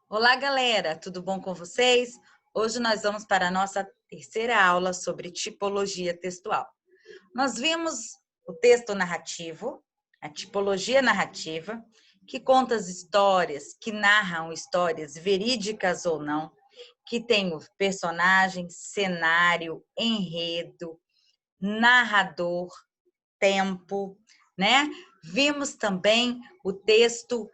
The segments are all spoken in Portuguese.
Olá, galera, tudo bom com vocês? Hoje nós vamos para a nossa terceira aula sobre tipologia textual. Nós vimos o texto narrativo, a tipologia narrativa, que conta as histórias, que narram histórias verídicas ou não, que tem o personagem, cenário, enredo, narrador, tempo, né? Vimos também o texto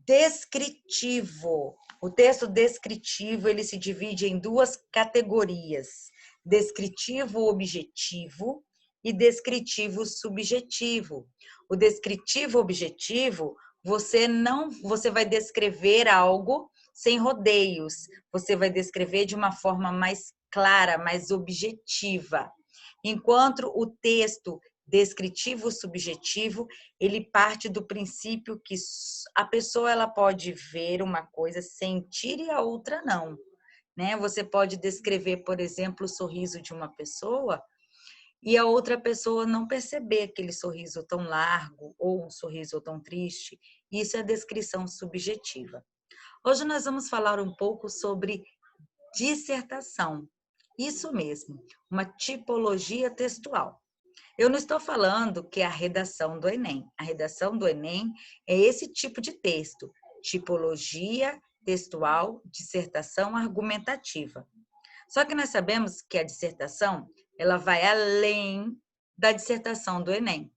descritivo. O texto descritivo, ele se divide em duas categorias: descritivo objetivo e descritivo subjetivo. O descritivo objetivo, você vai descrever algo sem rodeios. Você vai descrever de uma forma mais clara, mais objetiva. Enquanto o texto descritivo subjetivo, ele parte do princípio que a pessoa ela pode ver uma coisa, sentir e a outra não, né? Você pode descrever, por exemplo, o sorriso de uma pessoa e a outra pessoa não perceber aquele sorriso tão largo ou um sorriso tão triste. Isso é descrição subjetiva. Hoje nós vamos falar um pouco sobre dissertação. Isso mesmo, uma tipologia textual. Eu não estou falando que é a redação do Enem. A redação do Enem é esse tipo de texto, tipologia textual, dissertação argumentativa. Só que nós sabemos que a dissertação, ela vai além da dissertação do Enem.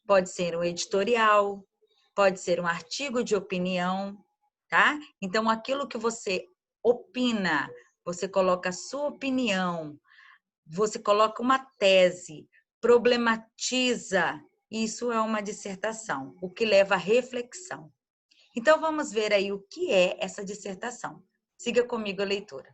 Pode ser um editorial, pode ser um artigo de opinião, tá? Então, aquilo que você opina, você coloca a sua opinião, você coloca uma tese, problematiza, isso é uma dissertação, o que leva à reflexão. Então, vamos ver aí o que é essa dissertação. Siga comigo a leitura.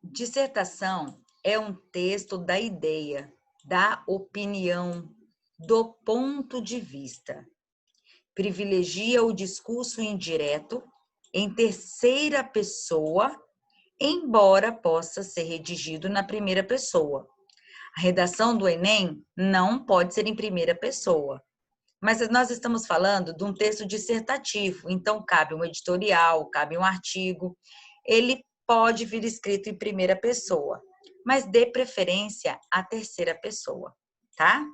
Dissertação é um texto da ideia, da opinião, do ponto de vista. Privilegia o discurso indireto em terceira pessoa, embora possa ser redigido na primeira pessoa. A redação do Enem não pode ser em primeira pessoa, mas nós estamos falando de um texto dissertativo, então cabe um editorial, cabe um artigo, ele pode vir escrito em primeira pessoa, mas dê preferência à terceira pessoa, tá?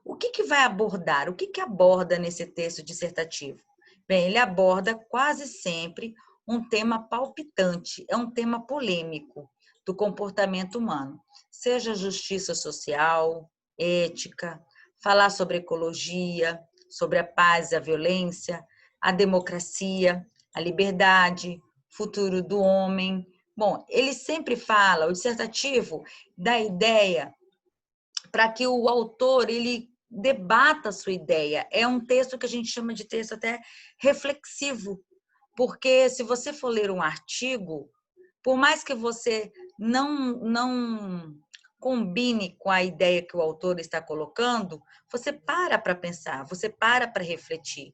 O que vai abordar? O que aborda nesse texto dissertativo? Bem, ele aborda quase sempre um tema palpitante, é um tema polêmico do comportamento humano, seja justiça social, ética, falar sobre ecologia, sobre a paz e a violência, a democracia, a liberdade, futuro do homem. Bom, ele sempre fala, o dissertativo dá ideia para que o autor ele debata a sua ideia. É um texto que a gente chama de texto até reflexivo, porque se você for ler um artigo, por mais que você não combine com a ideia que o autor está colocando, você para pensar, você para refletir.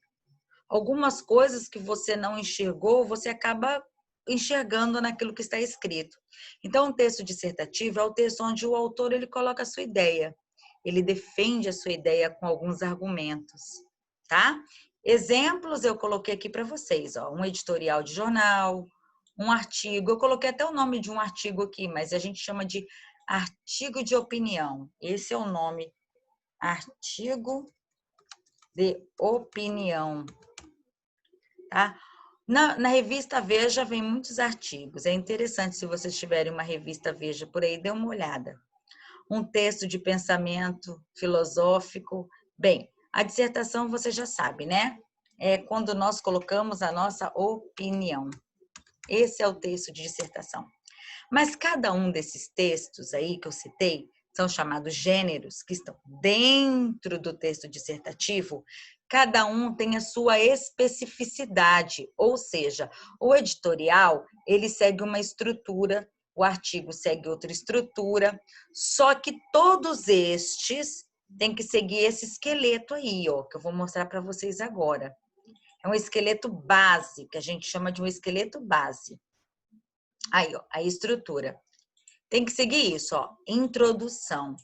Algumas coisas que você não enxergou, você acaba enxergando naquilo que está escrito. Então, um texto dissertativo é o texto onde o autor ele coloca a sua ideia, ele defende a sua ideia com alguns argumentos, tá? Exemplos eu coloquei aqui para vocês, ó, um editorial de jornal, um artigo, eu coloquei até o nome de um artigo aqui, mas a gente chama de artigo de opinião. Esse é o nome, artigo de opinião, tá? Na revista Veja vem muitos artigos. É interessante, se vocês tiverem uma revista Veja por aí, dê uma olhada. Um texto de pensamento filosófico. Bem, a dissertação você já sabe, né? É quando nós colocamos a nossa opinião. Esse é o texto de dissertação. Mas cada um desses textos aí que eu citei, são chamados gêneros, que estão dentro do texto dissertativo, cada um tem a sua especificidade, ou seja, o editorial, ele segue uma estrutura, o artigo segue outra estrutura, só que todos estes têm que seguir esse esqueleto aí, ó, que eu vou mostrar para vocês agora. É um esqueleto base, que a gente chama de um esqueleto base. Aí, ó, a estrutura. Tem que seguir isso, ó, introdução.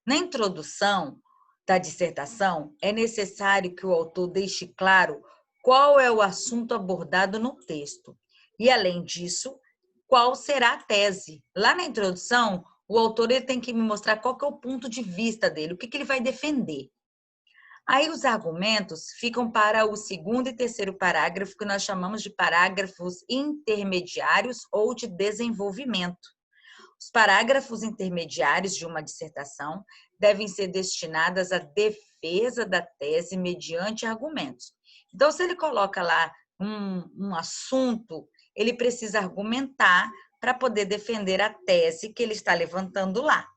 Na introdução da dissertação, é necessário que o autor deixe claro qual é o assunto abordado no texto. E, além disso, qual será a tese. Lá na introdução, o autor ele tem que me mostrar qual que é o ponto de vista dele, o que ele vai defender. Aí os argumentos ficam para o segundo e terceiro parágrafo, que nós chamamos de parágrafos intermediários ou de desenvolvimento. Os parágrafos intermediários de uma dissertação devem ser destinados à defesa da tese mediante argumentos. Então, se ele coloca lá um assunto, ele precisa argumentar para poder defender a tese que ele está levantando lá.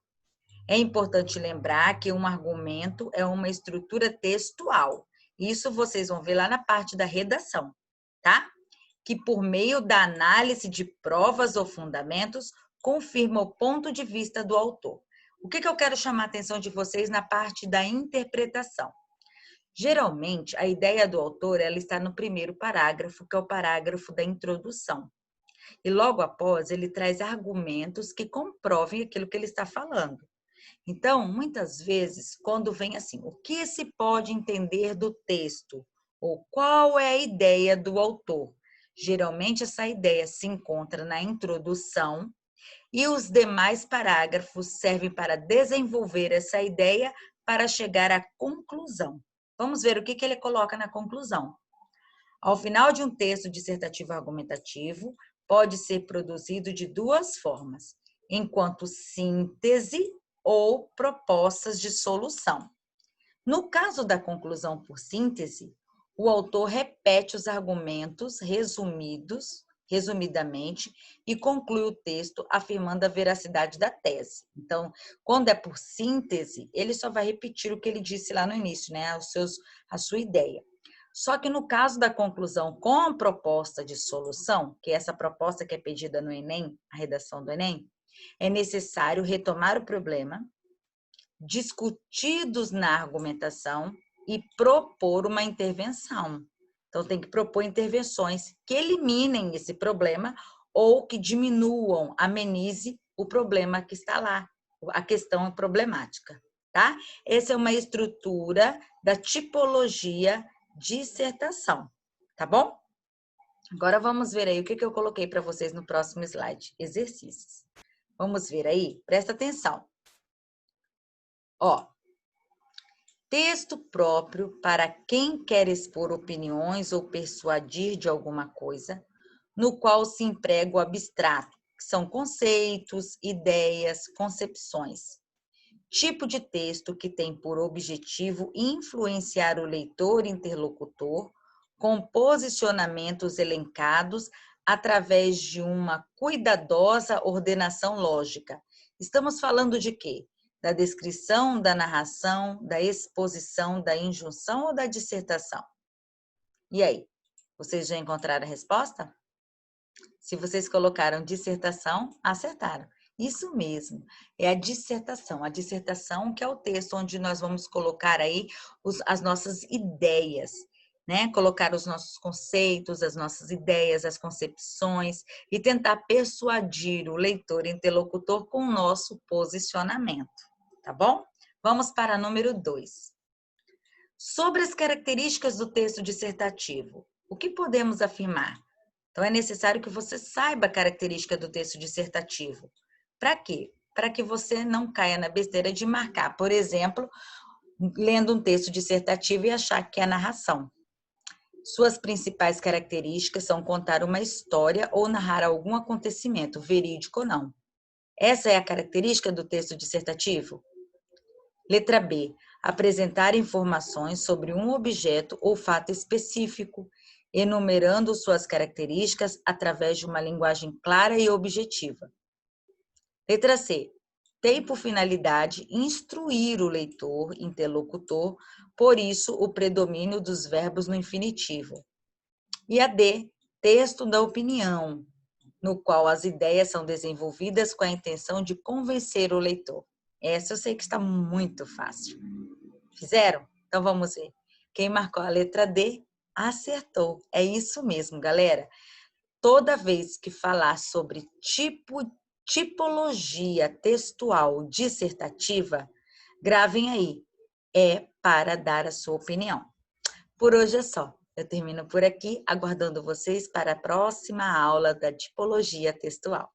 É importante lembrar que um argumento é uma estrutura textual. Isso vocês vão ver lá na parte da redação, tá? Que por meio da análise de provas ou fundamentos, confirma o ponto de vista do autor. O que eu quero chamar a atenção de vocês na parte da interpretação? Geralmente, a ideia do autor ela está no primeiro parágrafo, que é o parágrafo da introdução. E logo após, ele traz argumentos que comprovem aquilo que ele está falando. Então, muitas vezes, quando vem assim, o que se pode entender do texto? Ou qual é a ideia do autor? Geralmente, essa ideia se encontra na introdução e os demais parágrafos servem para desenvolver essa ideia para chegar à conclusão. Vamos ver o que ele coloca na conclusão. Ao final de um texto dissertativo argumentativo, pode ser produzido de duas formas, enquanto síntese ou propostas de solução. No caso da conclusão por síntese, o autor repete os argumentos resumidamente, e conclui o texto afirmando a veracidade da tese. Então, quando é por síntese, ele só vai repetir o que ele disse lá no início, né? A sua ideia. Só que no caso da conclusão com proposta de solução, que é essa proposta que é pedida no Enem, a redação do Enem, é necessário retomar o problema, discutidos na argumentação e propor uma intervenção. Então, tem que propor intervenções que eliminem esse problema ou que diminuam, amenize o problema que está lá, a questão problemática, tá? Essa é uma estrutura da tipologia dissertação, tá bom? Agora vamos ver aí o que eu coloquei para vocês no próximo slide, exercícios. Vamos ver aí? Presta atenção. Ó, texto próprio para quem quer expor opiniões ou persuadir de alguma coisa, no qual se emprega o abstrato, que são conceitos, ideias, concepções. Tipo de texto que tem por objetivo influenciar o leitor interlocutor com posicionamentos elencados através de uma cuidadosa ordenação lógica. Estamos falando de quê? Da descrição, da narração, da exposição, da injunção ou da dissertação? E aí, vocês já encontraram a resposta? Se vocês colocaram dissertação, acertaram. Isso mesmo, é a dissertação. A dissertação que é o texto onde nós vamos colocar aí as nossas ideias, né? Colocar os nossos conceitos, as nossas ideias, as concepções e tentar persuadir o leitor interlocutor com o nosso posicionamento, tá bom? Vamos para número 2. Sobre as características do texto dissertativo, o que podemos afirmar? Então, é necessário que você saiba a característica do texto dissertativo. Para quê? Para que você não caia na besteira de marcar, por exemplo, lendo um texto dissertativo e achar que é narração. Suas principais características são contar uma história ou narrar algum acontecimento, verídico ou não. Essa é a característica do texto dissertativo? Letra B. Apresentar informações sobre um objeto ou fato específico, enumerando suas características através de uma linguagem clara e objetiva. Letra C. Tem por finalidade instruir o leitor, interlocutor, por isso o predomínio dos verbos no infinitivo. E a D. Texto da opinião, no qual as ideias são desenvolvidas com a intenção de convencer o leitor. Essa eu sei que está muito fácil. Fizeram? Então vamos ver. Quem marcou a letra D, acertou. É isso mesmo, galera. Toda vez que falar sobre tipologia textual dissertativa, gravem aí. É para dar a sua opinião. Por hoje é só. Eu termino por aqui, aguardando vocês para a próxima aula da tipologia textual.